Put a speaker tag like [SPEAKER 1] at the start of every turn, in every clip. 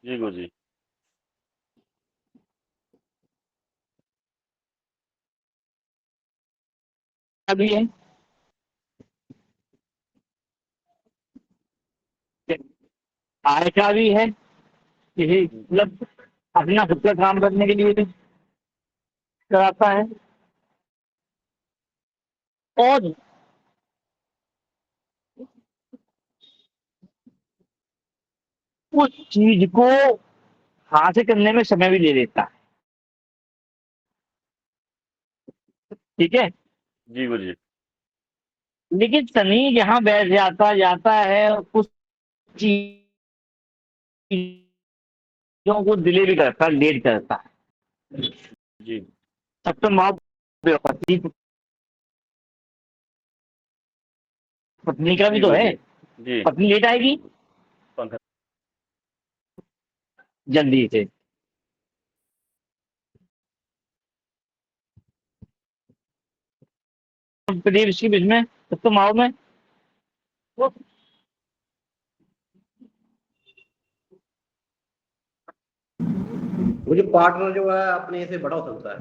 [SPEAKER 1] जी गुरु जी।
[SPEAKER 2] अभी है आय का भी है, किसी मतलब अपना खुद का काम करने के लिए भी कराता है, और उस चीज को हासिल करने में समय भी ले लेता है। ठीक है।
[SPEAKER 1] जी गुरु जी।
[SPEAKER 2] लेकिन शनि यहाँ बैठ जाता है, कुछ चीजों को डिले भी करता है, लेट करता है।
[SPEAKER 1] जी।
[SPEAKER 2] सप्तम भाव पत्नी पत्नी का भी
[SPEAKER 1] जी
[SPEAKER 2] तो
[SPEAKER 1] गुरु
[SPEAKER 2] है।
[SPEAKER 1] जी। जी।
[SPEAKER 2] पत्नी लेट आएगी
[SPEAKER 1] पंखा।
[SPEAKER 2] जल्दी से। प्रदीप इसके बीच में सप्तम भाव में वो
[SPEAKER 3] मुझे पार्टनर जो है अपने से बड़ा हो सकता है।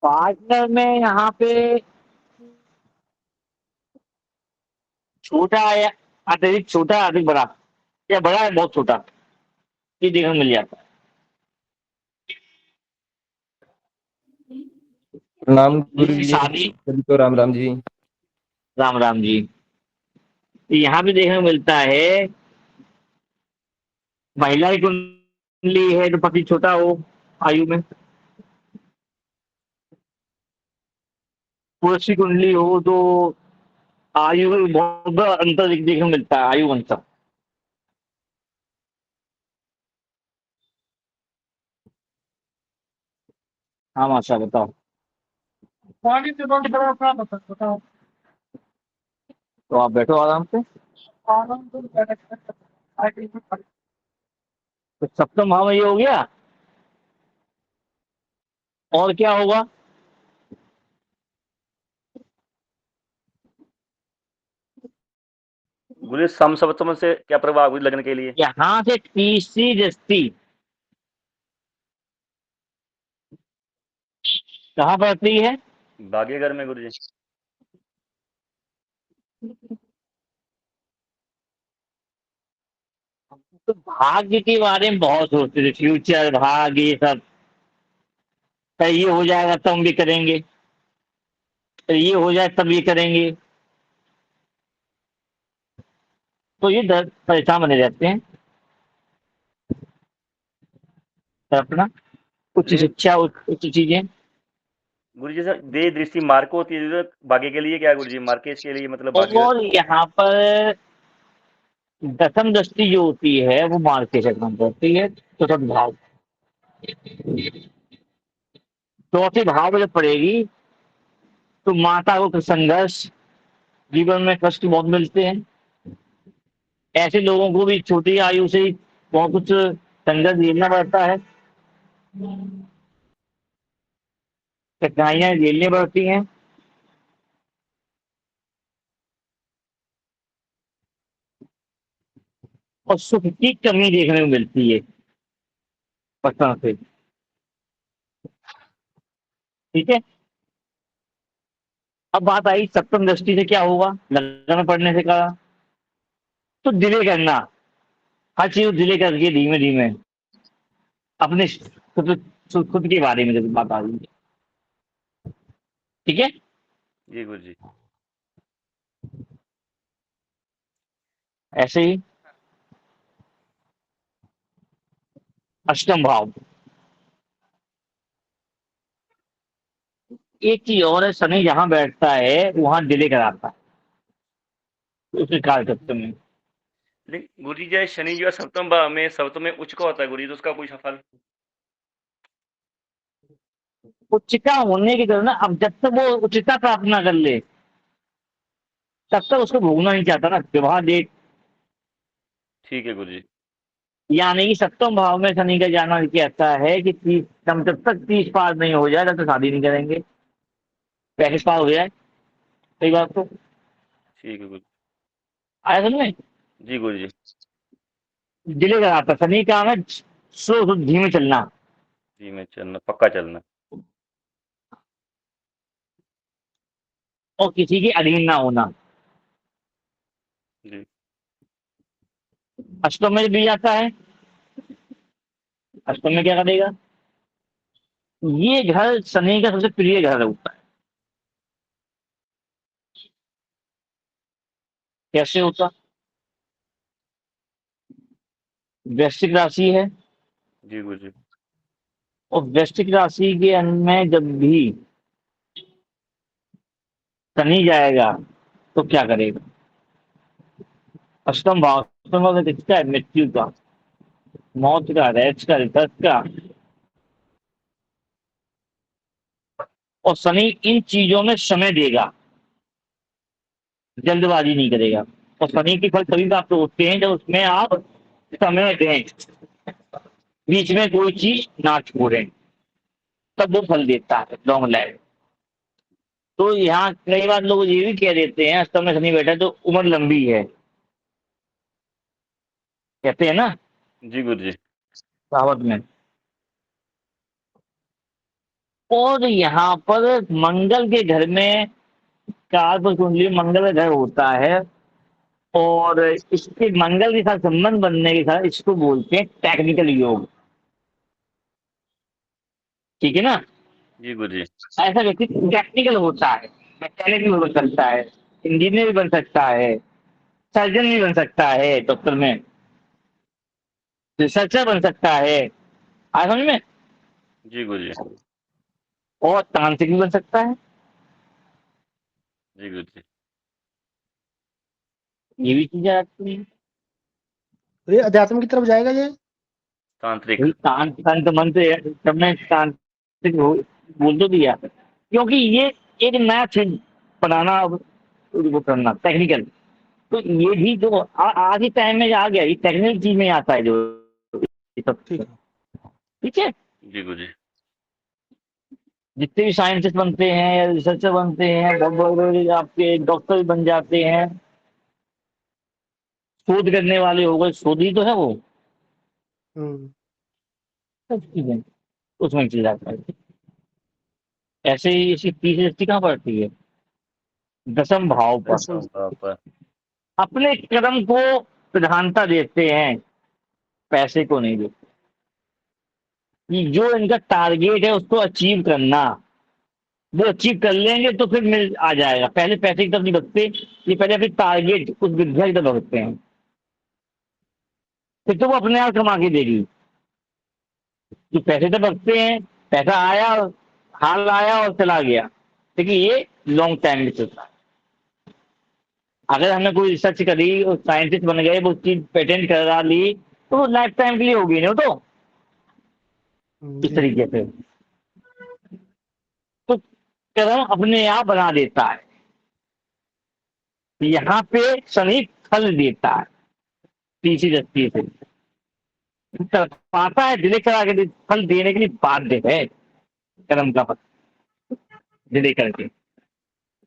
[SPEAKER 2] पार्टनर में यहाँ पे छोटा या अत्यधिक छोटा, अधिक बड़ा, या बड़ा है बहुत छोटा, ये देखने को मिल जाता है।
[SPEAKER 4] प्रणाम गुरु
[SPEAKER 2] जैसे
[SPEAKER 4] जी।
[SPEAKER 2] शादी,
[SPEAKER 4] सभी को राम राम जी।
[SPEAKER 2] राम राम जी। यहाँ भी देखने को मिलता है, महिला की कुंडली है तो पति छोटा हो आयु में, पुरुष की कुंडली हो तो आयु में बहुत बड़ा अंतर देखने को मिलता है, आयु अंतर। हाँ माशा, बताओ। बताओ, तो आप बैठो आराम से। तो सप्तम भाव में ये हो गया, और क्या होगा?
[SPEAKER 1] गुरु जी सम सप्तम से क्या प्रभाव गुरु लगने के लिए?
[SPEAKER 2] यहाँ से तीसरी दृष्टि कहाँ पड़ती है?
[SPEAKER 1] भाग्य घर में गुरु जी।
[SPEAKER 2] तो भाग्य के बारे में बहुत सोचते थे, फ्यूचर, भाग्य, ये सब। तो ये हो जाएगा तब हम भी करेंगे, तो ये हो जाए तब ये करेंगे, तो ये परेशान बने रहते हैं। तो अपना उच्च
[SPEAKER 1] लेकिन
[SPEAKER 2] शिक्षा, उच्च चीजें।
[SPEAKER 1] गुरु जी सर दे दृष्टि मार्ग को होती है तो भाग्य के लिए क्या गुरु जी? मार्केश के लिए मतलब भाग्य।
[SPEAKER 2] और यहाँ पर दसम दृष्टि जो होती है वो मार्ग के चक्र में पड़ती है, चतुर्थ भाव। चौथे भाव में जब पड़ेगी तो माता को संघर्ष, जीवन में कष्ट बहुत मिलते हैं। ऐसे लोगों को भी छोटी आयु से ही बहुत कुछ संघर्ष झेलना पड़ता है, कठिनाइयां झेलनी पड़ती हैं। और सुख की कमी देखने को मिलती है पटना से। ठीक है। अब बात आई सप्तम दृष्टि से क्या होगा, लगन पड़ने से कहा, तो डिले करना, हर चीज डिले करके धीमे धीमे अपने खुद के बारे में जब बात आ रही है। ठीक है।
[SPEAKER 1] जी गुरु जी।
[SPEAKER 2] ऐसे ही अष्टम भाव, एक चीज और है, शनि जहां बैठता है वहां डिले कराता है उसके कार्यक्षेत्र में।
[SPEAKER 1] लेकिन गुरु जी जो है शनि जो है सप्तम भाव में सप्तम में उच्च का होता है गुरु जी, तो उसका कोई सफल?
[SPEAKER 2] उच्चता होने की तरह ना, अब जब तक वो उच्चता प्राप्त ना कर ले तब तक उसको भोगना नहीं चाहता ना, विवाह डेट।
[SPEAKER 1] ठीक है गुरु जी।
[SPEAKER 2] यानी कि सप्तम भाव में शनि का जाना कहता है कि 30, हम जब तक 30 पार नहीं हो जाए तब तक शादी नहीं करेंगे, 35 पार हो जाए। सही बात तो।
[SPEAKER 1] ठीक है गुरु
[SPEAKER 2] आया समझ में?
[SPEAKER 1] जी गुरु जी।
[SPEAKER 2] डिले कराता, शनि का काम है स्लो, धीमे चलना।
[SPEAKER 1] जी मैं चलना, पक्का चलना।
[SPEAKER 2] और किसी के अधीन ना होना।
[SPEAKER 1] जी
[SPEAKER 2] अष्टम में भी जाता है, अष्टम में क्या करेगा? ये घर शनि का सबसे प्रिय घर होता है। कैसे होता? वृश्चिक राशि है,
[SPEAKER 1] जी गुरु जी।
[SPEAKER 2] और वृश्चिक राशि के अंत में जब भी शनि जाएगा तो क्या करेगा? अष्टम भाव, अष्टम भाव का किसका है? मृत्यु का, मौत का, रैच का, रिसर्च का। और शनि इन चीजों में समय देगा, जल्दबाजी नहीं करेगा। और शनि के फल तभी प्राप्त होते हैं जब उसमें आप समय दें, बीच में कोई चीज ना छोड़ें, तब वो फल देता है लॉन्ग लाइफ। तो यहाँ कई बार लोग ये भी कह देते हैं अष्टम में शनि बैठा है तो उम्र लंबी है, कहते हैं ना
[SPEAKER 1] जी गुरु जी।
[SPEAKER 2] कहावत में। और यहाँ पर मंगल के घर में, कारक कुंडली मंगल का घर होता है, और इसके मंगल के साथ संबंध बनने के साथ इसको बोलते हैं टेक्निकल योग। ठीक है ना?
[SPEAKER 1] जी गुरु जी।
[SPEAKER 2] ऐसा व्यक्ति टेक्निकल होता है, मैकेनिक भी बन सकता है, इंजीनियर भी बन सकता है, सर्जन भी बन सकता है डॉक्टर में, रिसर्चर बन सकता है, आया समझ में?
[SPEAKER 1] जी गुरु जी।
[SPEAKER 2] और तांत्रिक भी बन सकता है।
[SPEAKER 1] जी गुरु जी।
[SPEAKER 2] ये भी चीजें आती हैं।
[SPEAKER 5] तो ये अध्यात्म की तरफ जाएगा ये।
[SPEAKER 1] तांत्रिक।
[SPEAKER 2] भाई तंत्र मंत्र सब में तांत्रिक बोल तो दिया, क्योंकि ये एक नया चीज बनाना, वो करना टेक्निकल। तो ये भी जो आज ही टाइम में आ गया, ये टेक्निकल चीज में आता है जो ये सब।
[SPEAKER 5] ठीक है।
[SPEAKER 2] ठीक है?
[SPEAKER 1] जी गुरु जी।
[SPEAKER 2] जितने भी साइंटिस्ट बनते हैं या रिसर्चर बनते हैं, बहुत बड़े आपके डॉक्टर भी बन जाते हैं, शोध करने वाले हो गए, शोधी तो है वो,
[SPEAKER 5] हम्म।
[SPEAKER 2] सब चीजें उसमें चल जाता है। ऐसे ही इसकी तीसरी दृष्टि कहाँ पड़ती है? दसम भाव पर।
[SPEAKER 5] दसम।
[SPEAKER 1] पर।
[SPEAKER 2] अपने कर्म को प्रधानता देते हैं, पैसे को नहीं देते। कि जो इनका टारगेट है उसको अचीव करना, वो अचीव कर लेंगे तो फिर मिल आ जाएगा। पहले पैसे की तरफ नहीं भगते, ये पहले फिर टारगेट उस विद्या की तरफ भगते हैं, फिर तो वो अपने आप कमा के देगी। जो पैसे तो भगते हैं, पैसा आया, हाल आया और चला गया, लेकिन ये लॉन्ग टाइम में चलता है। अगर हमने कोई रिसर्च करी और साइंटिस्ट बन गए, वो चीज पेटेंट करा ली, तो वो लाइफ टाइम के लिए होगी ना। तो इस
[SPEAKER 5] जी।
[SPEAKER 2] तरीके से तो कर्म अपने आप बना देता है। यहाँ पे शनि फल देता है तीसरी दृष्टि से, पाता है डिले करा के फल देने के लिए बाध्य है कर्म का फल डिले करके।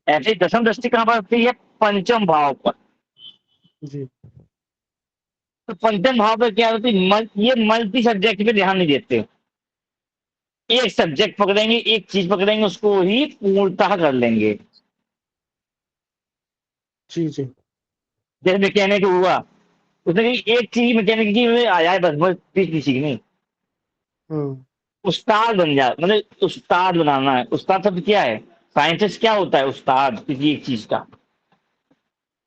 [SPEAKER 2] ऐसे ही दसम दृष्टि कहाँ पर आती है? पंचम भाव पर।
[SPEAKER 5] जी।
[SPEAKER 2] तो पंचम भाव पर क्या होती है? ये मल्टी सब्जेक्ट पे ध्यान नहीं देते, एक सब्जेक्ट पकड़ेंगे, एक चीज पकड़ेंगे, उसको ही पूर्णतः कर लेंगे।
[SPEAKER 5] जी। जी।
[SPEAKER 2] जैसे मैकेनिक हुआ, उसने कही एक चीज मैकेनिक की में आ जाए बस, बस तीसरी सीखनी,
[SPEAKER 5] हम्म।
[SPEAKER 2] उस्ताद बन जाए। मतलब उस्ताद बनाना है। उस्ताद शब्द क्या है? साइंटिस्ट क्या होता है? उस्ताद किसी एक चीज का,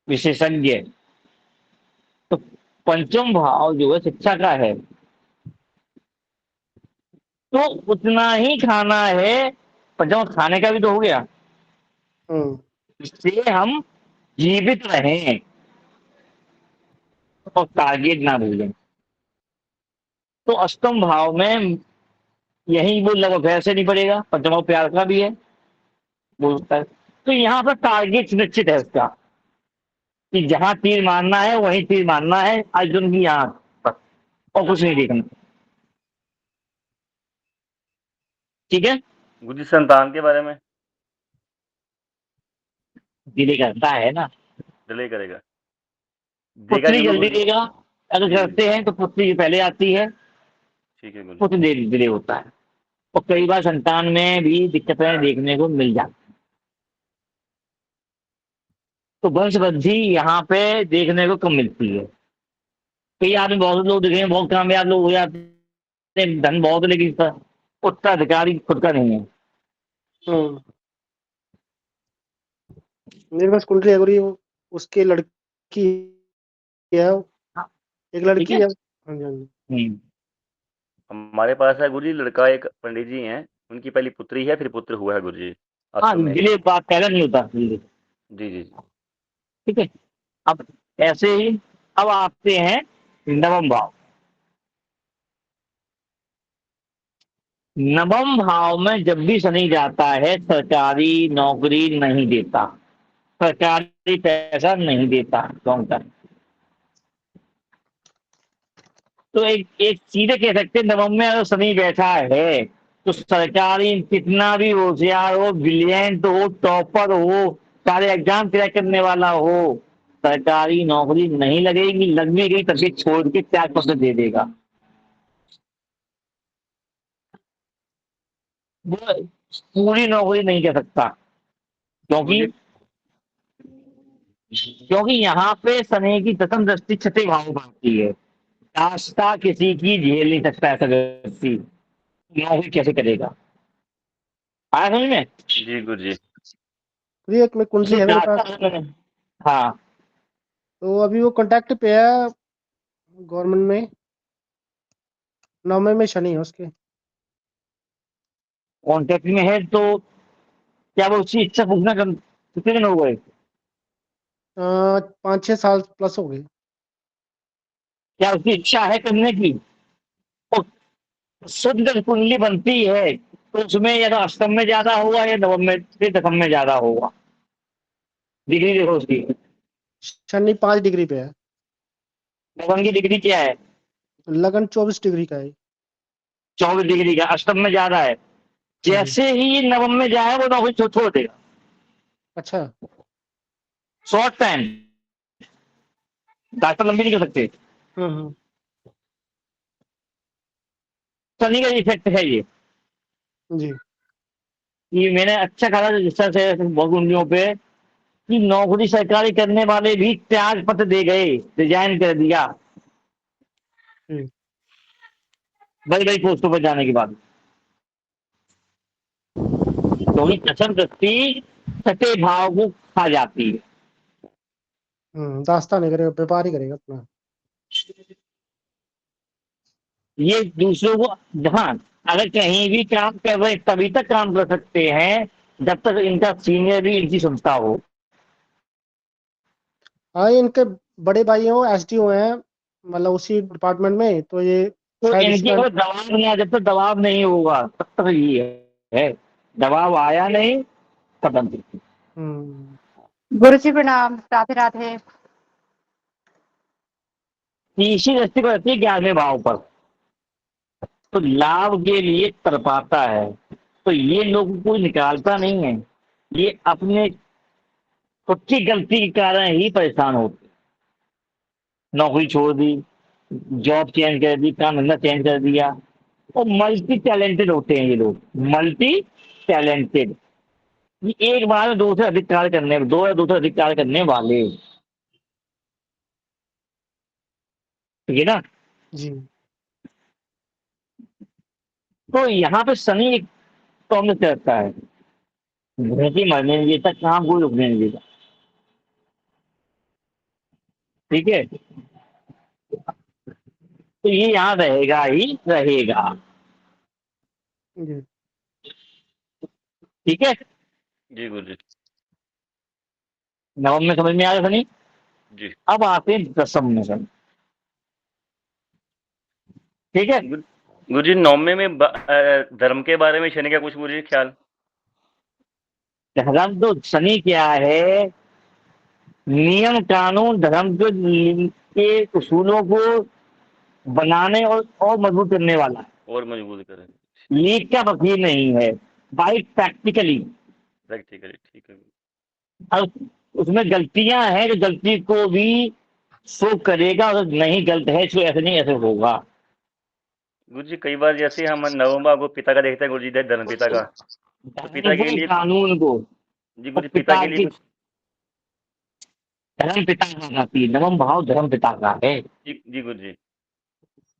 [SPEAKER 2] विशेषज्ञ। तो पंचम भाव जो है शिक्षा का है, तो उतना ही खाना है। पंचम खाने का भी तो हो गया,
[SPEAKER 5] हम्म।
[SPEAKER 2] इससे हम जीवित रहें और टारगेट ना भूलें। तो अष्टम भाव में यही वो लव अफेयर से नहीं पड़ेगा, पंचम भाव प्यार का भी है, बोलता है। तो यहाँ पर टारगेट निश्चित है उसका, कि जहां तीर मारना है वहीं तीर मारना है, अर्जुन की आंख पर, और कुछ नहीं देखना। ठीक है?
[SPEAKER 1] गुरु जी संतान के बारे में।
[SPEAKER 2] डिले करता है ना,
[SPEAKER 1] डिले करेगा, देगा
[SPEAKER 2] पुत्री
[SPEAKER 1] जरूर
[SPEAKER 2] जल्दी
[SPEAKER 1] गुरुजी।
[SPEAKER 2] देगा, अगर
[SPEAKER 1] जी
[SPEAKER 2] करते हैं तो पुत्री पहले आती है,
[SPEAKER 1] ठीक है गुरुजी।
[SPEAKER 2] पुत्र देरी डिले होता है। और कई बार संतान में भी दिक्कतें देखने को मिल जाती। तो वंश वृद्धि यहाँ पे देखने को कम मिलती है। कई आदमी बहुत लोग देखे हैं, बहुत कामयाब लोग हो जाते हैं, धन बहुत है, लेकिन इसका उत्तराधिकारी खुद का नहीं है।
[SPEAKER 5] हम्म। मेरे पास कुंडली है गुरुजी, उसकी लड़की है,
[SPEAKER 2] हाँ,
[SPEAKER 5] एक
[SPEAKER 2] ठीक
[SPEAKER 5] लड़की
[SPEAKER 2] है।
[SPEAKER 5] है। हाँ जी, हाँ जी।
[SPEAKER 2] हम्म,
[SPEAKER 1] हमारे पास है गुरुजी लड़का, एक पंडित जी हैं, उनकी पहली पुत्री है, फिर पुत्र हुआ है गुरुजी
[SPEAKER 2] हाँ,
[SPEAKER 1] वास्तव में।
[SPEAKER 2] डिले बात पहले नहीं होता डिले।
[SPEAKER 1] जी जी जी।
[SPEAKER 2] ठीक है। अब ऐसे ही अब आते हैं नवम भाव। नवम भाव में जब भी शनि जाता है, सरकारी नौकरी नहीं देता, सरकारी पैसा नहीं देता लॉन्ग टर्म। तो एक एक सीधे कह सकते हैं, नवम में अगर शनि बैठा है तो सरकारी कितना भी होशियार हो, ब्रिलियंट हो, टॉपर हो, सारे एग्जाम क्रैक करने वाला हो, सरकारी नौकरी नहीं लगेगी, लगने गई तभी छोड़ के त्याग पत्र दे देगा। वो पूरी नौकरी नहीं कर सकता, क्योंकि
[SPEAKER 1] गुरुजी
[SPEAKER 2] क्योंकि यहाँ पे शनि की दसम दृष्टि छठे भाव में आती है। आस्था किसी की झेल नहीं सकता ऐसा व्यक्ति, नौकरी कैसे करेगा? आया समझ में?
[SPEAKER 1] जी गुरुजी।
[SPEAKER 5] गुरुजी एक में कुंडली
[SPEAKER 2] जो
[SPEAKER 5] है मेरे
[SPEAKER 2] जाता
[SPEAKER 5] पास,
[SPEAKER 2] है हाँ,
[SPEAKER 5] तो अभी वो कांटेक्ट पे है गवर्नमेंट में, 9वें में शनि है उसके।
[SPEAKER 2] कॉन्टेक्ट में है तो क्या वो उसकी इच्छा पूछना कितने दिन हो गए?
[SPEAKER 5] 5-6 साल प्लस हो गए।
[SPEAKER 2] क्या उसकी इच्छा है करने की? और शुद्ध जब कुंडली बनती है तो उसमें या तो अष्टम में ज्यादा होगा या नवम में से दसम में ज्यादा होगा। डिग्री देखो उसकी,
[SPEAKER 5] शनि 5 डिग्री पे है,
[SPEAKER 2] नवम की डिग्री क्या है?
[SPEAKER 5] लगन 24 डिग्री का है।
[SPEAKER 2] 24 डिग्री का, अष्टम में ज्यादा है।
[SPEAKER 5] हाँ जी।
[SPEAKER 2] जैसे ही नवम में जाए वो नौकरी छोड़ देगा,
[SPEAKER 5] अच्छा।
[SPEAKER 2] शॉर्ट टाइम, दास्तान लंबी नहीं कर सकते।
[SPEAKER 5] हम्म।
[SPEAKER 2] शनि का इफेक्ट है
[SPEAKER 5] जी।
[SPEAKER 2] ये मैंने अच्छा खासा रिसर्च है बहुत कुंडलियों पे, कि नौकरी सरकारी करने वाले भी त्याग पत्र दे गए, रिजाइन कर दिया
[SPEAKER 5] जी।
[SPEAKER 2] बड़ी बड़ी पोस्टों पर जाने के बाद, क्योंकि दसम दृष्टि छठे भाव को खा जाती है।
[SPEAKER 5] दास्तान नहीं करेगा, व्यापार ही करेगा अपना।
[SPEAKER 2] ये दूसरों को, हाँ, अगर कहीं भी काम कर रहे तभी तक काम कर सकते हैं जब तक इनका सीनियर भी इनकी सुनता हो।
[SPEAKER 5] हाँ, ये इनके बड़े भाई हैं, वो एसडीओ हैं, मतलब उसी डिपार्टमेंट में, तो ये
[SPEAKER 2] तो
[SPEAKER 5] शायद
[SPEAKER 2] इनके
[SPEAKER 5] इसका।
[SPEAKER 2] ऊपर दबाव नहीं आया, जब तक दबाव नहीं होगा तब तक ये है, दबाव आया नहीं खत्म।
[SPEAKER 5] हम्म।
[SPEAKER 6] गुरु जी प्रणाम, राधे राधे।
[SPEAKER 2] तीसरी दृष्टि को रहती है 11वें भाव पर, तो लाभ के लिए तरपाता है। तो ये लोगों को निकालता नहीं है, ये अपने खुद की गलती के कारण ही परेशान होते। नौकरी छोड़ दी, जॉब चेंज कर दी, काम धंधा चेंज कर दिया। और मल्टी टैलेंटेड होते हैं ये लोग, मल्टी टैलेंटेड। ये एक बार में दो से अधिक कार्य करने, दो या दो से अधिक कार्य करने वाले, ठीक है ना?
[SPEAKER 5] जी।
[SPEAKER 2] तो यहाँ पे शनि एक प्रॉब्लम करता है, भूखी मरने नहीं देता, काम कोई रुकने नहीं देता। ठीक है, तो ये यहाँ रहेगा ही रहेगा।
[SPEAKER 5] जी।
[SPEAKER 2] ठीक है,
[SPEAKER 1] जी गुरुजी।
[SPEAKER 2] नवम में समझ में आया शनि।
[SPEAKER 1] जी
[SPEAKER 2] अब आते हैं दसम में शनि। ठीक है,
[SPEAKER 1] गुरुजी, नौमे में धर्म के बारे में शनि का कुछ मुझे ख्याल।
[SPEAKER 2] धर्म तो शनि क्या है, नियम कानून धर्म के उसूलों को बनाने और मजबूत करने वाला है।
[SPEAKER 1] और मजबूत करें।
[SPEAKER 2] लीक का वकील नहीं है, बाई प्रैक्टिकली।
[SPEAKER 1] प्रैक्टिकली ठीक है।
[SPEAKER 2] अब उसमें गलतियां हैं, जो गलती को भी शो करेगा, अगर नहीं गलत है तो ऐसे नहीं ऐसे होगा।
[SPEAKER 1] गुरुजी कई बार जैसे हम नवम भाव को पिता का देखते हैं गुरुजी, धर्म पिता का, तो पिता के
[SPEAKER 2] धर्म
[SPEAKER 1] लिए
[SPEAKER 2] कानून को
[SPEAKER 1] जी
[SPEAKER 2] और
[SPEAKER 1] गुरुजी पिता
[SPEAKER 2] पिता
[SPEAKER 1] के लिए
[SPEAKER 2] की
[SPEAKER 1] कुछ
[SPEAKER 2] धर्म पिता का आती है, नवम भाव धर्म पिता का है।
[SPEAKER 1] जी गुरुजी।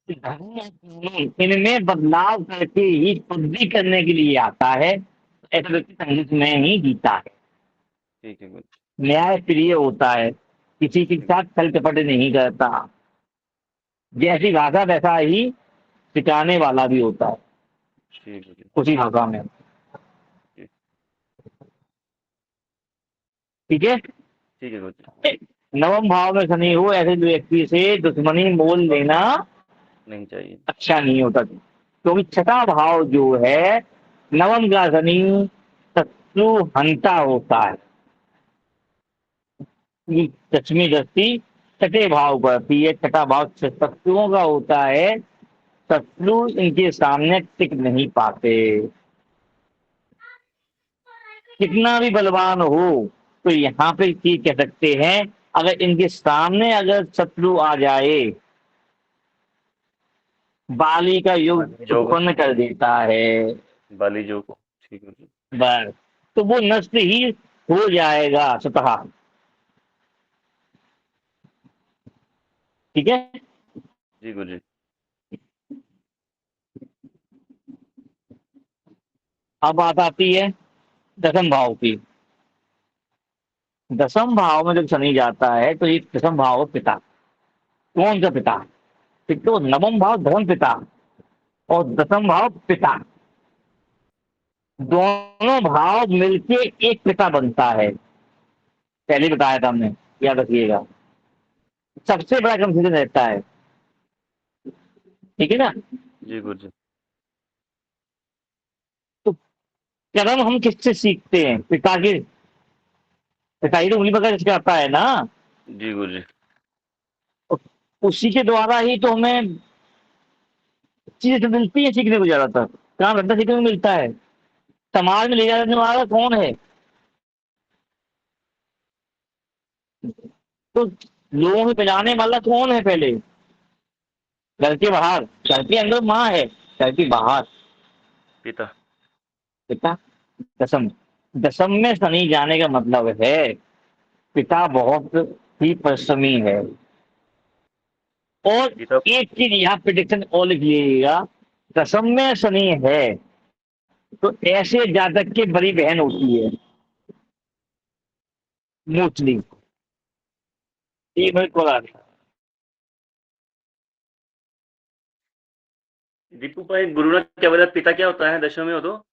[SPEAKER 2] धर्म और कानून इनमें बदलाव करके ही शुद्धि करने के लिए आता है, ऐसा व्यक्ति संगीत में ही जीता है,
[SPEAKER 1] ठीक है गुरुजी।
[SPEAKER 2] न्याय प्रिय होता है, किसी के साथ छल कपट नहीं करता, जैसी भाषा वैसा ही सिखाने वाला भी होता है
[SPEAKER 1] ठीक गुरुजी।
[SPEAKER 2] उसी भाषा में। ठीक है।
[SPEAKER 1] ठीक है गुरुजी।
[SPEAKER 2] नवम भाव में शनि हो ऐसे व्यक्ति से दुश्मनी मोल लेना
[SPEAKER 1] नहीं चाहिए।
[SPEAKER 2] अच्छा नहीं होता, क्योंकि छठा भाव जो है नवम का शनि शत्रु हंता होता है। ये दसवीं दृष्टि छठे भाव पर आती है, छठा भाव शत्रुओं का होता है, शत्रु इनके सामने टिक नहीं पाते, कितना भी बलवान हो। तो यहाँ पे ये कह सकते हैं, अगर इनके सामने अगर शत्रु आ जाए, बाली का युग
[SPEAKER 1] जोग
[SPEAKER 2] उत्पन्न कर देता है,
[SPEAKER 1] बाली जोग। ठीक है गुरुजी।
[SPEAKER 2] बस तो वो नष्ट ही हो जाएगा स्वतः। ठीक है।
[SPEAKER 1] जी गुरुजी।
[SPEAKER 2] अब बात आती है दसम भाव की। दसम भाव में जब शनि जाता है तो ये दसम भाव पिता, कौन सा पिता? तो नवम भाव धर्म पिता और दसम भाव पिता, दोनों भाव मिलके एक पिता बनता है। पहले बताया था हमने, याद रखिएगा, सबसे बड़ा कंफ्यूजन रहता है। ठीक है ना।
[SPEAKER 1] जी गुरुजी।
[SPEAKER 2] तो कर्म हम किससे सीखते हैं? पिता के, पिता ही तो उंगली पकड़ के आता है ना,
[SPEAKER 1] जी गुरुजी।
[SPEAKER 2] उसी के द्वारा ही तो हमें चीजें तो मिलती है सीखने को, ज्यादातर काम धंधा सीखने को मिलता है। समाज में ले जाने वाला कौन है? तो लोगों को बजाने वाला कौन है? पहले घर के बाहर, घर के अंदर माँ है, घर के बाहर
[SPEAKER 1] पिता।
[SPEAKER 2] पिता। दसम, दसम में शनि जाने का मतलब है पिता बहुत ही परिश्रमी है। और
[SPEAKER 1] पिता।
[SPEAKER 2] एक चीज यहाँ प्रिडिक्शन और लिख लीजिएगा, दसम में शनि है तो ऐसे जातक की बड़ी बहन होती है मोस्टली। एक मिनट को
[SPEAKER 1] दीपू भाई गुरु ने क्या बोला, पिता क्या होता है दशम में? हो तो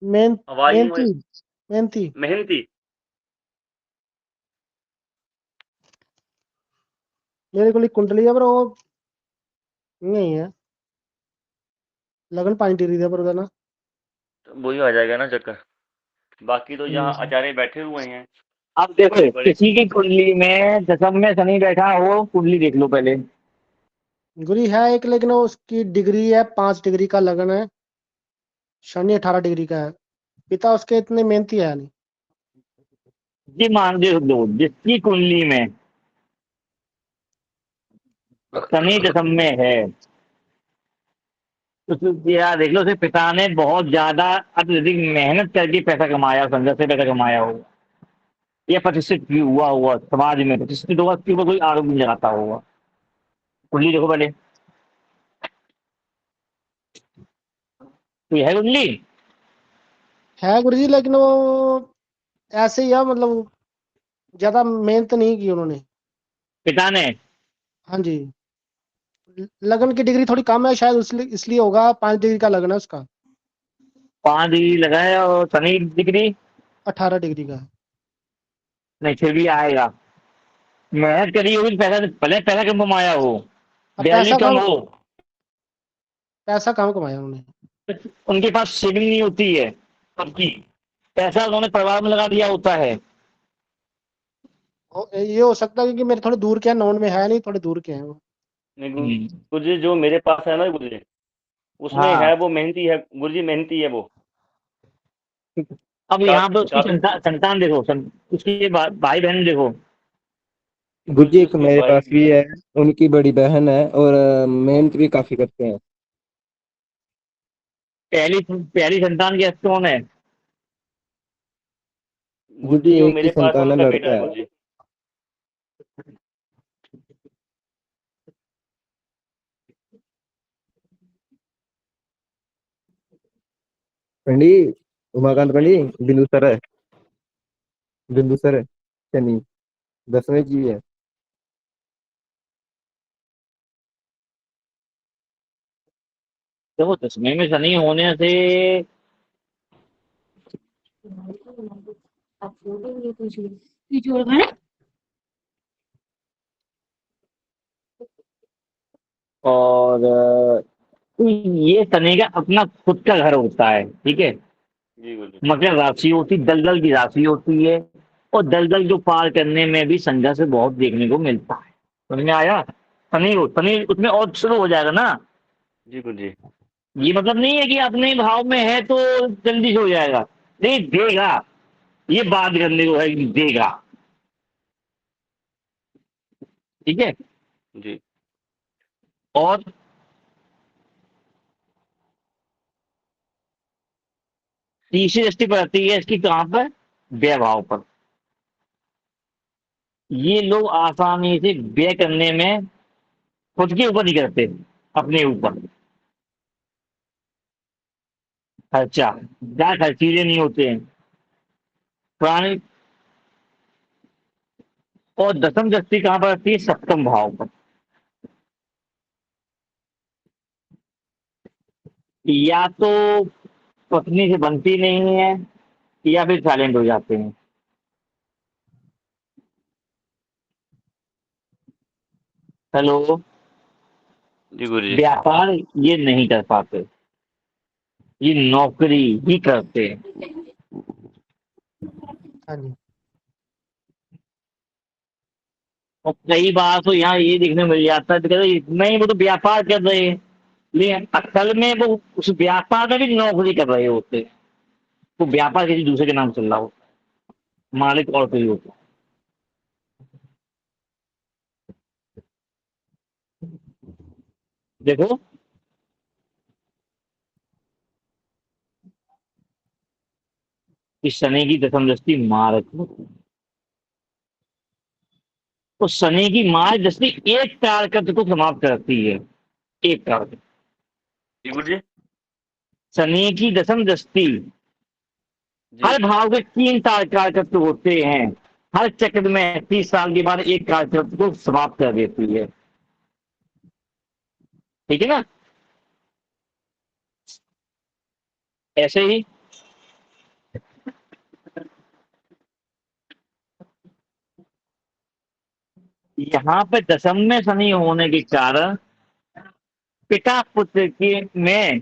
[SPEAKER 5] मेन
[SPEAKER 1] आवाज नहीं
[SPEAKER 5] मेहनती, मेहनती।
[SPEAKER 1] मेहनती।
[SPEAKER 5] मेरे को कुंडली है पर वो नहीं है, लगन 5 डिग्री दे पर ना।
[SPEAKER 1] तो वही आ जाएगा ना चक्कर। बाकी तो यहाँ
[SPEAKER 5] हम्म।
[SPEAKER 1] आचार्य बैठे हुए हैं
[SPEAKER 2] अब देखो,
[SPEAKER 1] बड़े।
[SPEAKER 2] किसी की कुंडली में दसम में शनि बैठा हो, कुंडली देख लो पहले।
[SPEAKER 5] गुरी है एक, लेकिन वो उसकी डिग्री है 5 डिग्री का लगन है, शनि 18 डिग्री का है। पिता उसके इतने मेहनती है नहीं।
[SPEAKER 2] जी मान लो जिसकी कुंडली में शनि दसम में है, तो यार देख लो, उसके पिता ने बहुत ज्यादा अत्यधिक मेहनत करके पैसा कमाया, संघर्ष से पैसा कमाया होगा, या प्रतिष्ठित भी हुआ हुआ, समाज में प्रतिष्ठित होगा, उसके ऊपर कोई आरोप नहीं लगाता होगा। कुंडली देखो पहले, तो यह है कुंडली।
[SPEAKER 5] है गुरु जी, लेकिन वो ऐसे ही है, मतलब ज्यादा मेहनत नहीं की उन्होंने।
[SPEAKER 2] पिता ने
[SPEAKER 5] हाँ जी, लगन की डिग्री थोड़ी कम है शायद, इसलिए होगा। 5 डिग्री का लगन है उसका,
[SPEAKER 2] 5 डिग्री लगाया और शनि डिग्री
[SPEAKER 5] 18 डिग्री का है।
[SPEAKER 2] नहीं, फिर भी आएगा। मेहनत करी होगी तो पैसा, भले पैसा कम कमाया हो,
[SPEAKER 5] अब
[SPEAKER 2] वैल्यू कम हो,
[SPEAKER 5] पैसा कम कमाया उन्होंने।
[SPEAKER 2] उनके पास सेविंग नहीं होती है सबकी, पैसा उन्होंने परिवार में लगा दिया होता है।
[SPEAKER 5] ये हो सकता है क्योंकि मेरे थोड़े दूर के हैं, नॉन में है नहीं, थोड़े दूर के हैं वो।
[SPEAKER 1] नहीं
[SPEAKER 2] हम्म,
[SPEAKER 1] गुरुजी जो मेरे पास है ना गुरुजी, उसमें
[SPEAKER 2] हाँ।
[SPEAKER 1] है वो मेहनती है गुरुजी, मेहनती है वो।
[SPEAKER 2] अब यहाँ पे उसकी
[SPEAKER 1] काफी
[SPEAKER 2] संतान देखो, उसके भाई बहन देखो।
[SPEAKER 4] गुरु जी एक
[SPEAKER 1] उसके
[SPEAKER 4] मेरे
[SPEAKER 1] भाई
[SPEAKER 4] पास भी है, उनकी बड़ी बहन है और मेहनत भी काफी करते हैं।
[SPEAKER 2] पहली पहली संतान की कौन है?
[SPEAKER 4] गुरु जी
[SPEAKER 1] वो
[SPEAKER 4] एक ही
[SPEAKER 1] मेरे पास
[SPEAKER 4] संतान है,
[SPEAKER 1] उनका बेटा
[SPEAKER 4] लड़का
[SPEAKER 1] है
[SPEAKER 4] है।
[SPEAKER 1] गुरुजी।
[SPEAKER 4] पंडित उमाकांत पंडित, बिंदु सर है, शनि 10वें जी है।
[SPEAKER 2] देखो, 10वें में शनि होने से और तो ये शनि का अपना खुद का घर होता है, ठीक है।
[SPEAKER 1] जी गुरुजी।
[SPEAKER 2] मकर राशि होती, दलदल की राशि होती है। और दलदल को पार करने में भी संघर्ष बहुत देखने को मिलता है। समझ में आया? शनि उसमें और शुरू हो जाएगा ना।
[SPEAKER 1] जी गुरुजी।
[SPEAKER 2] ये मतलब नहीं है कि अपने भाव में है तो जल्दी से हो जाएगा। नहीं, देगा। ये बात करने को है कि देगा। ठीक है।
[SPEAKER 1] जी
[SPEAKER 2] और तीसरी दृष्टि पड़ती है इसकी कहाँ पर? व्यय भाव पर। ये लोग आसानी से व्यय करने में खुद के ऊपर नहीं करते, अपने ऊपर खर्चा, ज्यादा खर्चीले नहीं होते हैं पुराने। और दसम दृष्टि कहाँ पर आती है? सप्तम भाव पर। या तो पत्नी से बनती नहीं है, या फिर साइलेंट हो जाते हैं। हेलो।
[SPEAKER 1] जी गुरुजी।
[SPEAKER 2] व्यापार ये नहीं कर पाते, ये नौकरी ही करते हैं।
[SPEAKER 5] हाँ जी।
[SPEAKER 2] और कई बार तो यहाँ ये देखने मिल जाता है तो कहते हैं, नहीं वो तो व्यापार कर रहे हैं, लेकिन असल में वो उस व्यापार में भी नौकरी कर रहे होते हैं। वो व्यापार किसी दूसरे के नाम चल रहा होता है, मालिक और कोई होता है। देखो, इस शनि की दसम दृष्टि मारक होती है। तो शनि की मारक दृष्टि एक कारकत्व को समाप्त करती है। एक कारक,
[SPEAKER 1] जी गुरुजी।
[SPEAKER 2] शनि की दसम दृष्टि
[SPEAKER 1] जी
[SPEAKER 2] हर भाव के 3 कारकत्व होते हैं। हर चक्र में 30 साल के बाद एक कारकत्व को समाप्त कर देती है। ठीक है ना? ऐसे ही यहाँ पे दसम में शनि होने के कारण पिता पुत्र के में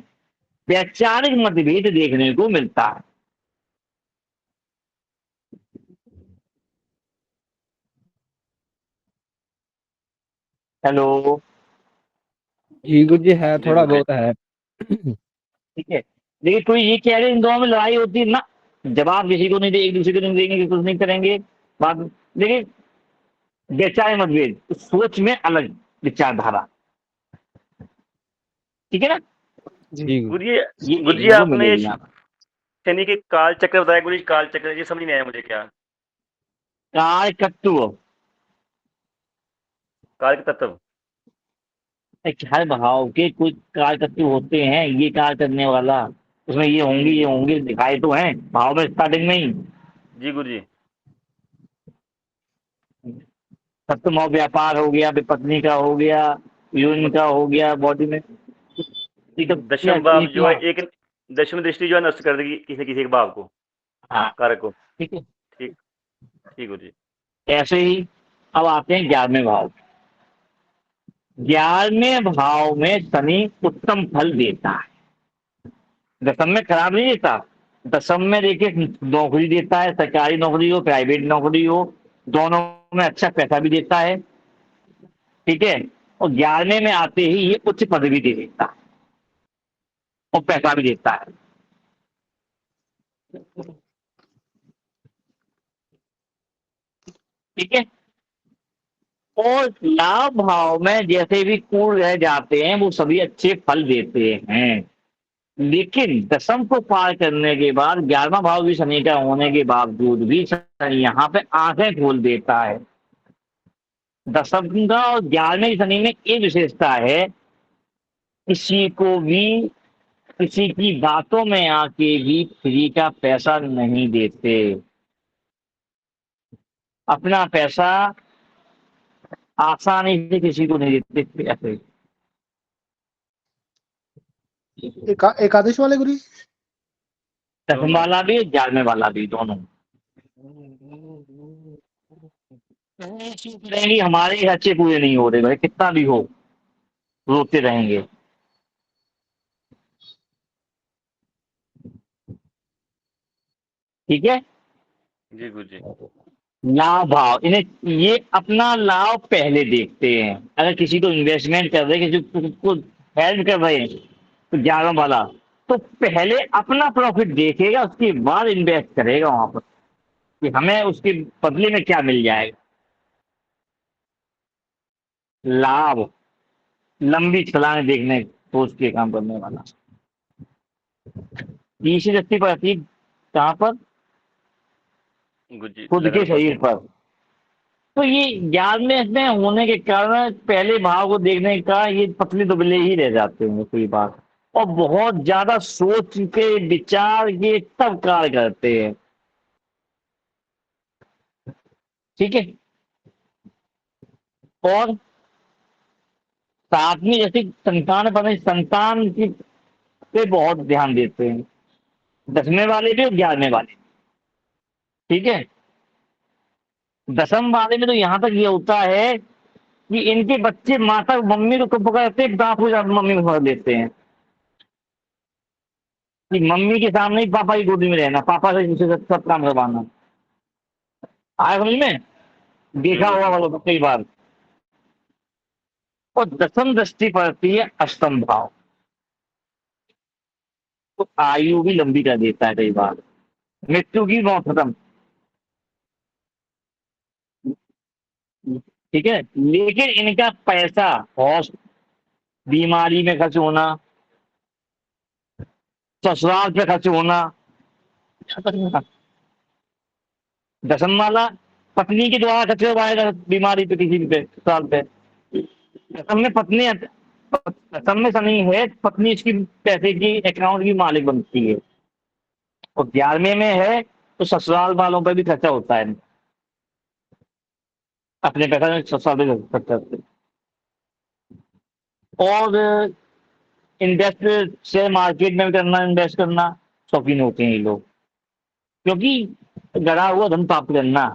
[SPEAKER 2] वैचारिक मतभेद देखने को मिलता है। हेलो।
[SPEAKER 4] जी गुरु जी है,
[SPEAKER 1] जी
[SPEAKER 4] थोड़ा
[SPEAKER 1] गुरुजी।
[SPEAKER 4] बहुत है।
[SPEAKER 2] ठीक है। लेकिन कोई ये कह रहे इन दोनों में लड़ाई होती है ना, जवाब किसी को नहीं दे, एक दूसरे को नहीं देंगे, कुछ नहीं करेंगे बात। लेकिन वैचारिक मतभेद, सोच में अलग विचारधारा। ठीक है ना?
[SPEAKER 5] जी।
[SPEAKER 4] जी
[SPEAKER 2] ये
[SPEAKER 1] गुरुजी
[SPEAKER 2] देखने को
[SPEAKER 1] आपने
[SPEAKER 2] मिलेगी यहाँ।
[SPEAKER 1] शनि के काल चक्र बताया गुरुजी, काल चक्र ये समझ नहीं आया मुझे क्या।
[SPEAKER 2] कारकत्व,
[SPEAKER 1] काल के तत्व।
[SPEAKER 2] हर भाव के कुछ कारकत्व होते हैं, ये कार्य करने वाला, उसमें ये होंगे दिखाए तो हैं भाव में स्टार्टिंग में ही।
[SPEAKER 1] जी गुरुजी।
[SPEAKER 2] सप्तम भाव व्यापार हो गया, फिर पत्नी का हो गया, यूरिन का हो गया, बॉडी में। ठीक है,
[SPEAKER 1] दशम भाव जो है एक, दशम दृष्टि जो है नष्ट कर देगी किसी किसी के भाव को,
[SPEAKER 2] हाँ।
[SPEAKER 1] कारक को।
[SPEAKER 2] ठीक है।
[SPEAKER 1] ठीक। ठीक गुरुजी।
[SPEAKER 2] ऐसे ही अब आते हैं 11वें भाव। 11वें भाव में शनि उत्तम फल देता है। दसम में खराब नहीं देता। दसम में देखिए नौकरी देता है, सरकारी नौकरी हो, प्राइवेट नौकरी हो, दोनों में अच्छा पैसा भी देता है। ठीक है। और 11वें में आते ही ये उच्च पदवी दे देता है और पैसा भी देता है। ठीक है। और लाभ भाव में जैसे भी कुल रह जाते हैं वो सभी अच्छे फल देते हैं, लेकिन दशम को पार करने के बाद 11वां भाव भी शनि का होने के बावजूद भी शनि यहाँ पे आंखें खोल देता है। दशम का और 11वें शनि में एक विशेषता है, किसी को भी किसी की बातों में आके भी फ्री का पैसा नहीं देते, अपना पैसा आसानी से किसी को नहीं देते ऐसे।
[SPEAKER 5] एकादश वाले गुरु जी?
[SPEAKER 2] दसम वाला भी 11वें वाला भी दोनों रहेंगे, हमारे अच्छे पूरे नहीं हो रहे भाई, कितना भी हो रोते रहेंगे। ठीक है।
[SPEAKER 1] जी गुरुजी।
[SPEAKER 2] लाभ भाव इन्हें ये अपना लाभ पहले देखते हैं। अगर किसी को इन्वेस्टमेंट कर रहे हैं, किसी को हेल्प कर रहे हैं, तो 11वां वाला तो पहले अपना प्रॉफिट देखेगा, उसके बाद इन्वेस्ट करेगा वहां पर कि हमें उसके बदले में क्या मिल जाएगा। लाभ लंबी छलांग देखने सोच के काम करने वाला। तीसरी दृष्टि पड़ती कहाँ पर?
[SPEAKER 1] गुरुजी
[SPEAKER 2] खुद के
[SPEAKER 1] लगन पर।
[SPEAKER 2] शरीर पर। तो ये 11वें में होने के कारण पहले भाव को देखने का ये पतले दुबले ही रह जाते हैं कोई बात, और बहुत ज्यादा सोच के विचार के तब कार्य करते हैं। ठीक है। और साथ में जैसे संतान बने, संतान की पे बहुत ध्यान देते हैं, 10वें वाले भी और 11वें वाले। ठीक है। दसम वाले में तो यहाँ तक ये होता है कि इनके बच्चे माता मम्मी को कब पकड़ते हैं, दांत को मम्मी को पकड़ लेते हैं कि मम्मी के सामने ही पापा की गोदी में रहना, पापा से दूसरे सब काम करवाना। आया समझ में? देखा होगा वालों कई बार। और दसम दृष्टि पड़ती है अष्टम भाव, तो आयु भी लंबी कर देता है कई बार, मृत्यु की मौत खत्म। ठीक है। लेकिन इनका पैसा हॉस्ट बीमारी में खर्च होना, ससुराल पे खर्च होना। दसम वाला पत्नी के द्वारा खर्च करवाएगा बीमारी पे, किसी भी ससुराल पे। दसम में पत्नी, दसम में शनि है, पत्नी इसकी पैसे की अकाउंट की मालिक बनती है। और 11वें में है तो ससुराल वालों पर भी खर्चा होता है, अपने पैसा में ससुराल पे खर्च करते हैं। और इन्वेस्ट शेयर मार्केट में करना, इन्वेस्ट करना शौकीन होते हैं ये लोग, क्योंकि गड़ा हुआ धन प्राप्त करना।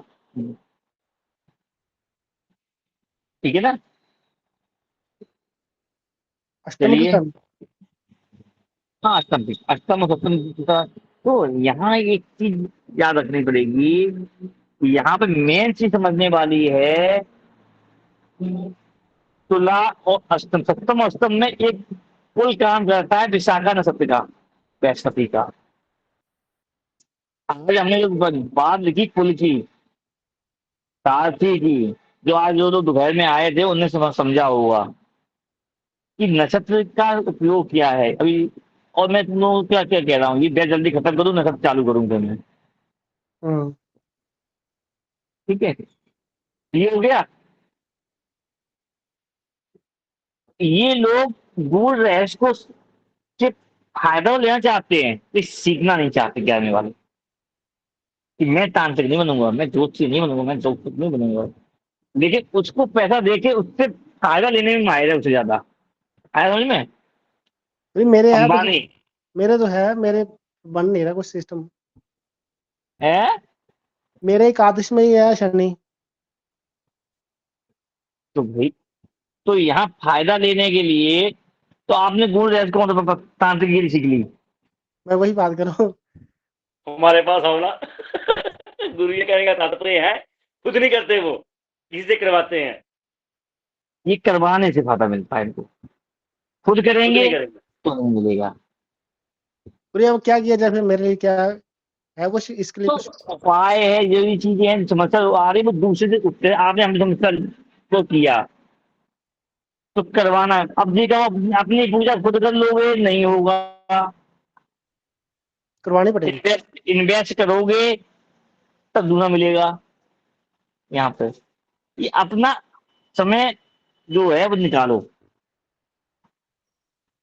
[SPEAKER 2] ठीक है ना?
[SPEAKER 5] अष्टम की
[SPEAKER 2] चलिए।
[SPEAKER 5] टर्म।
[SPEAKER 2] हाँ, अष्टम भी, अष्टम और सप्तम का। तो यहाँ एक चीज याद रखनी पड़ेगी, यहाँ पे मेन चीज समझने वाली है, तुला और अष्टम, सप्तम और अष्टम में एक कुल काम करता है विशाखा नक्षत्र का, बृहस्पति का। आज हमने जो बात लिखी कुल की, सारथी की, जो आज जो लोग दोपहर में आए थे उन्हें समझा होगा कि नक्षत्र का उपयोग क्या है अभी। और मैं तुम लोगों को क्या क्या कह रहा हूँ, ये मैं जल्दी खत्म करूँ, नक्षत्र चालू करूँ फिर मैं।
[SPEAKER 5] हम्म।
[SPEAKER 2] ठीक है, ये हो गया। ये लोग गूढ़ रहस्य को से फायदा लेना चाहते हैं, तो सीखना नहीं चाहते ज्ञानी वाले कि मैं तांत्रिक नहीं बनूंगा, मैं ज्योतिषी नहीं बनूंगा, मैं ज्योतिष नहीं बनूंगा। लेकिन उसको पैसा देके उससे फायदा लेने में माहिर है उससे ज्यादा। आया समझ में?
[SPEAKER 5] अरे मेरे है तो,
[SPEAKER 2] अंबानी
[SPEAKER 5] मेरे तो है, मेरे बन नहीं रहा कुछ सिस्टम।
[SPEAKER 2] है।
[SPEAKER 5] मेरे एकादश में ही है शनि।
[SPEAKER 2] तो भाई, तो यहाँ फायदा लेने के लिए तो आपने गूढ़ रहस्य कौन सा तांत्रिक सीख ली?
[SPEAKER 5] मैं वही बात कर रहा हूँ।
[SPEAKER 1] हमारे पास आओ ना। गुरु ये कहने का तात्पर्य है खुद नहीं करते, वो किसी से करवाते हैं।
[SPEAKER 2] ये करवाने से फायदा मिलता है इनको, खुद
[SPEAKER 1] खुद
[SPEAKER 2] करेंगे
[SPEAKER 1] नहीं करेंगे।
[SPEAKER 2] तो नहीं मिलेगा।
[SPEAKER 5] अरे अब क्या किया जाए फिर, मेरे लिए क्या है कुछ इसके लिए
[SPEAKER 2] तो
[SPEAKER 5] कुछ?
[SPEAKER 2] उपाय है, जो भी चीजें हैं, समस्या आ रही, वो दूसरे से उत्तर आपने हमने समस्या को किया तो करवाना है। अब जी का अपनी पूजा खुद कर लोगे नहीं होगा,
[SPEAKER 5] करवानी पड़ेगी।
[SPEAKER 2] इन्वेस्ट इन्वेस्ट करोगे तब दूना मिलेगा। यहाँ पे ये अपना समय जो है वो निकालो।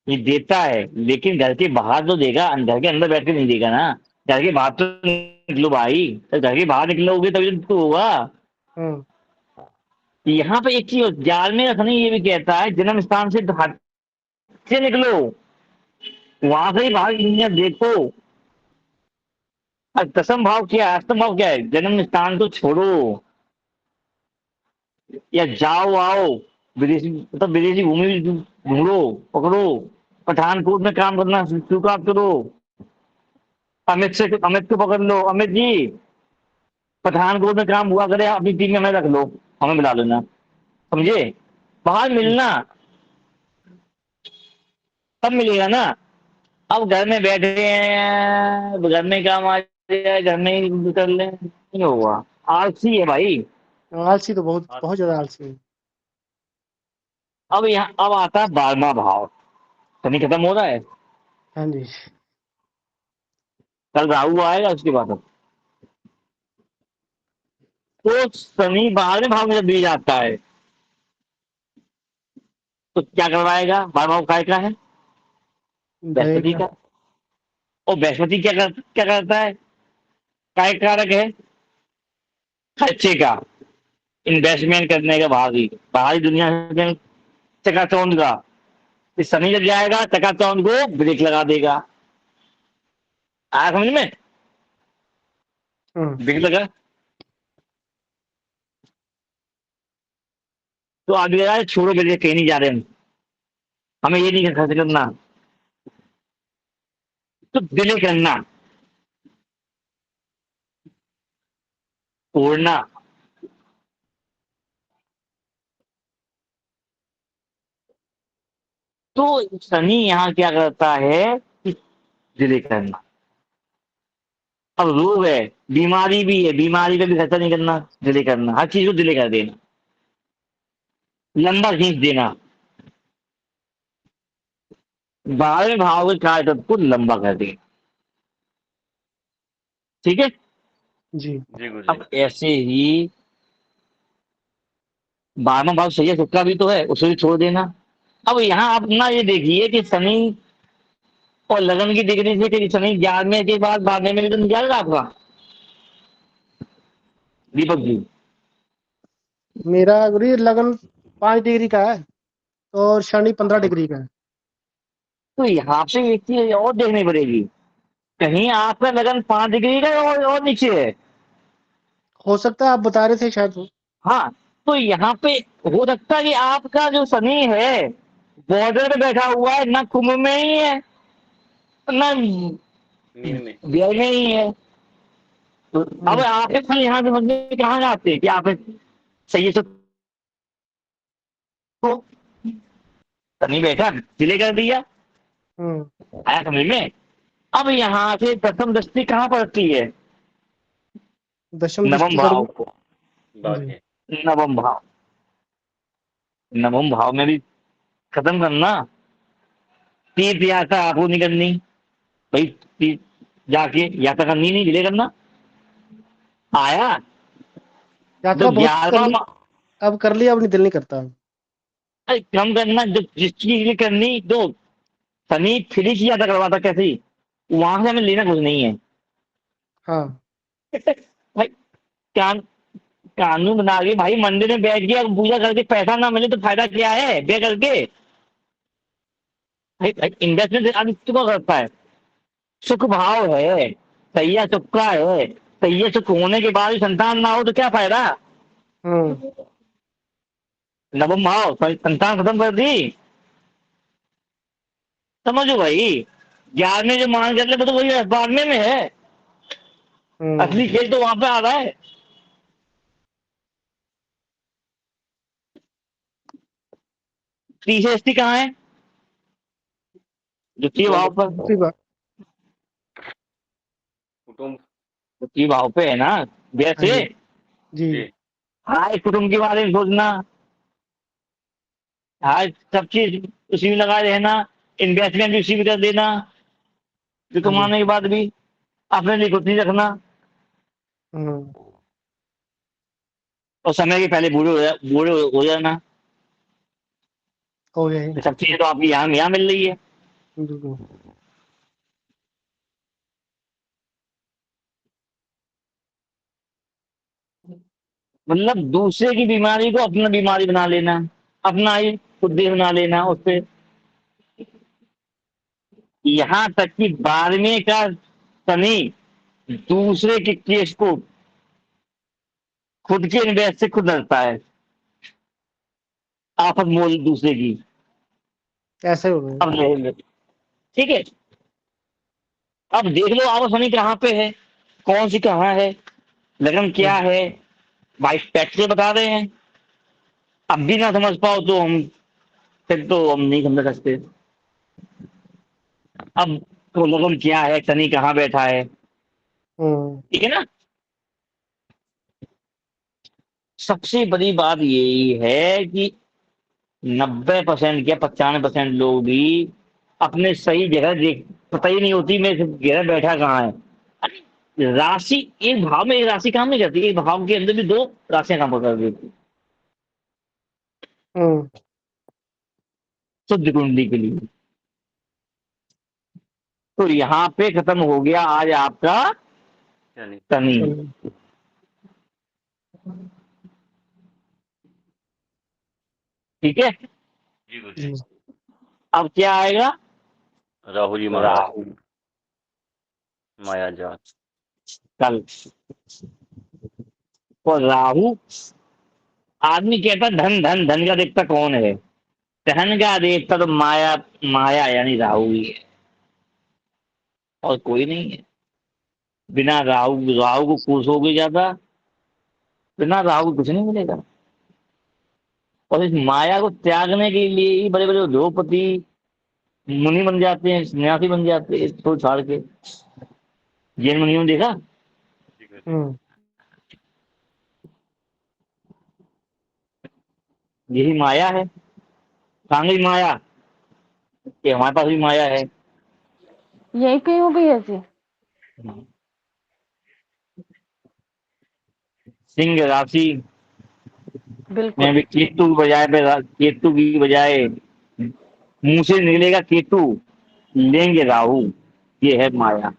[SPEAKER 2] ये देता है लेकिन घर के बाहर तो देगा, घर के अंदर बैठ के नहीं देगा ना। घर के बाहर तो निकलो भाई, तो घर के बाहर निकलोगे तभी तो होगा।
[SPEAKER 5] हम्म।
[SPEAKER 2] यहाँ पे एक चीज जाल में रखने ये भी कहता है, जन्म स्थान से हट से निकलो, वहां से ही बाहर दुनिया देखो। अब दसम भाव क्या है, अष्टम भाव क्या है? जन्म स्थान को छोड़ो या जाओ आओ, विदेशी मतलब विदेशी भूमि भी ढूंढो, पकड़ो, पठानकोट में काम करना स्वीकार करो। अमित को पकड़ लो, अमित जी पठानकोट में काम हुआ करे, अपनी टीम में हमें रख लो, हमें मिला लेना, समझे? बाहर मिलना तब मिलेगा ना। अब घर में बैठे हैं, घर में काम आ जाए, घर में ही कर ले, नहीं होगा। आलसी है भाई।
[SPEAKER 5] आलसी तो बहुत बहुत ज्यादा आलसी है।
[SPEAKER 2] अब यहाँ अब आता है 12वां भाव। शनि खत्म हो रहा है,
[SPEAKER 5] हाँ जी।
[SPEAKER 2] कल राहु आएगा उसके बाद। अब तो शनि 12वें भाव में जब भी जाता है तो क्या करवाएगा? 12वां भाव काय का है?
[SPEAKER 5] भय
[SPEAKER 2] बृहस्पति
[SPEAKER 5] का।
[SPEAKER 2] का। और बृहस्पति क्या करता है? काय कारक है? खर्चे का, इन्वेस्टमेंट करने का, बाहरी दुनिया में चकाचौंध का। इस शनि जब जाएगा चकाचौंध को ब्रेक लगा देगा। आया समझ में?
[SPEAKER 5] हम्म।
[SPEAKER 2] ब्रेक लगा तो आदमी लगा छोड़ो, मेरे कहीं नहीं जा रहे हमें ये नहीं खर्च करना, तो डिले करना, तोड़ना। तो शनि यहाँ क्या करता है कि डिले करना। अब रोग है, बीमारी भी है, बीमारी पे भी खर्चा नहीं करना, डिले करना, हर चीज को डिले कर देना, लंबा खींच देना। 12वें भाव के कार्य को लंबा कर देना। ठीक है।
[SPEAKER 5] जी।
[SPEAKER 1] जी गुरु जी।
[SPEAKER 2] अब ऐसे ही 12वां भाव सही है, शुक्र भी तो है, उसे भी छोड़ देना। अब यहाँ आप ना ये देखिए कि शनि और लगन की डिग्री से कि शनि 11वें के बाद 12वें में भी तो नहीं जाएगा आपका, दीपक जी।
[SPEAKER 5] मेरा गुरु जी लगन 5 डिग्री का है और शनि 15 डिग्री का है।
[SPEAKER 2] तो यहाँ पे एक चीज और देखनी पड़ेगी, कहीं आपका लगन 5 डिग्री का है और नीचे है।
[SPEAKER 5] हो सकता है आप बता रहे थे शायद वो।
[SPEAKER 2] हाँ, तो यहाँ पे हो सकता है कि आपका जो शनि है बॉर्डर पे बैठा हुआ है, ना कुंभ में ही है ना
[SPEAKER 1] मीन में।
[SPEAKER 2] व्यय में ही है। तो अब आप फिर यहाँ से समझे कहाँ जाते हैं कि आप सही है, तो शनि बैठा डिले कर दिया।
[SPEAKER 5] हम्म।
[SPEAKER 2] आया समझ में? अब यहाँ से प्रथम दृष्टि कहाँ पड़ती है?
[SPEAKER 5] दशम
[SPEAKER 2] नवम
[SPEAKER 5] दृष्टि पड़
[SPEAKER 2] भाव
[SPEAKER 5] गई।
[SPEAKER 2] को।
[SPEAKER 5] जी।
[SPEAKER 1] भाग्य।
[SPEAKER 2] नवम भाव, नवम भाव में भी खत्म करना। तीर्थ यात्रा आपको नहीं करनी भाई, तीर्थ जाके यात्रा करनी नहीं, डिले करना। आया तो
[SPEAKER 5] यात्रा बहुत कर
[SPEAKER 2] 11वां
[SPEAKER 5] ली, अब कर लिया, अब नहीं दिल नहीं करता।
[SPEAKER 2] अरे कम करना, जो जिस चीज की करनी तो शनि फ्री की यात्रा करवाता कैसे ही, वहां से हमें लेना कुछ नहीं है।
[SPEAKER 5] हाँ।
[SPEAKER 2] भाई कान कानून बना के भाई मंदिर में बैठ के अब पूजा करके पैसा ना मिले तो फायदा क्या है बे करके? भाई इन्वेस्टमेंट आदमी क्यों करता है? सुख भाव है, सैया सुख का है, सैया सुख होने के बाद भी संतान ना हो तो क्या फायदा?
[SPEAKER 5] हम्म।
[SPEAKER 2] नवम भाव संतान खत्म कर दी, समझो भाई। 11वें जो मान करते वो तो वही 12वें में है,
[SPEAKER 5] हम्म।
[SPEAKER 2] असली खेल तो वहां पे आ रहा है। तीसरी स्थिति कहाँ है? द्वितीय भाव पर।
[SPEAKER 5] दूसरी बात।
[SPEAKER 1] कुटुंब।
[SPEAKER 2] बुद्धि भाव पे है ना, वैसे
[SPEAKER 5] हाँ जी
[SPEAKER 1] जी।
[SPEAKER 2] हाय कुटुंब के बारे में सोचना, हाय सब चीज उसी में लगा रहना, इन्वेस्टमेंट भी उसी में कर देना, जो
[SPEAKER 5] हाँ जी
[SPEAKER 2] कमाने के बाद भी अपने लिए कुछ नहीं रखना,
[SPEAKER 5] हम्म,
[SPEAKER 2] और समय के पहले बूढ़े हो जाना।
[SPEAKER 5] हो गया ये,
[SPEAKER 2] सब चीजें तो आपकी यहाँ मिल रही है।
[SPEAKER 5] बिल्कुल।
[SPEAKER 2] मतलब दूसरे की बीमारी को अपना बीमारी बना लेना, अपना ही खुद ही बना लेना उससे। यहाँ तक कि 12वें का शनि दूसरे के केस को खुद के इन्वेस्ट से खुद लड़ता है, आफत मोल दूसरे की।
[SPEAKER 5] ऐसे हो गए।
[SPEAKER 2] अब ले ले, ठीक है। अब देख लो आप शनि कहाँ पे है, कौन सी कहाँ है, लगन क्या है, भाई पैक्ट से बता रहे हैं। अब भी ना समझ पाओ तो हम फिर तो हम नहीं समझ सकते। अब तो लगन क्या है, शनि कहाँ बैठा है,
[SPEAKER 5] हम्म,
[SPEAKER 2] ठीक है ना। सबसे बड़ी बात यही है कि 90% या 95% लोग भी अपने सही जगह देख, पता ही नहीं होती मैं जगह बैठा कहाँ है। अरे राशि, एक भाव में एक राशि काम नहीं करती, एक भाव के अंदर भी दो राशियां काम कर देती
[SPEAKER 5] हम्म,
[SPEAKER 2] शुद्ध कुंडली के लिए। तो यहाँ पे खत्म हो गया आज आपका
[SPEAKER 1] शनि।
[SPEAKER 2] शनि।
[SPEAKER 5] चलो,
[SPEAKER 2] ठीक है,
[SPEAKER 1] जी गुरुजी।
[SPEAKER 5] जी
[SPEAKER 2] अब क्या आएगा,
[SPEAKER 1] राहु जी महाराज,
[SPEAKER 2] राहु
[SPEAKER 1] माया जाल।
[SPEAKER 2] कल। और राहु, आदमी कहता धन धन धन का देवता कौन है, धन का देवता तो माया, माया यानी राहु ही है, और कोई नहीं है। बिना राहु, राहु को कोसोगे ज्यादा, बिना राहु को कुछ नहीं मिलेगा। और इस माया को त्यागने के लिए ही बड़े बड़े उद्योगपति मुनि बन जाते हैं, सन्यासी बन जाते हैं, छोड़ छाड़ के। जैन मुनियों ने देखा,
[SPEAKER 1] जी गुरुजी।
[SPEAKER 5] हम्म,
[SPEAKER 2] यही माया है। कहाँ गई माया, कि हमारे पास भी माया है।
[SPEAKER 6] यही कहीं हो गई है जी।
[SPEAKER 2] सिंह राशि में
[SPEAKER 6] बिल्कुल।
[SPEAKER 2] भी केतु की बजाय पे, केतु की बजाय मुंह से निकलेगा केतु, लेंगे राहु, ये है माया।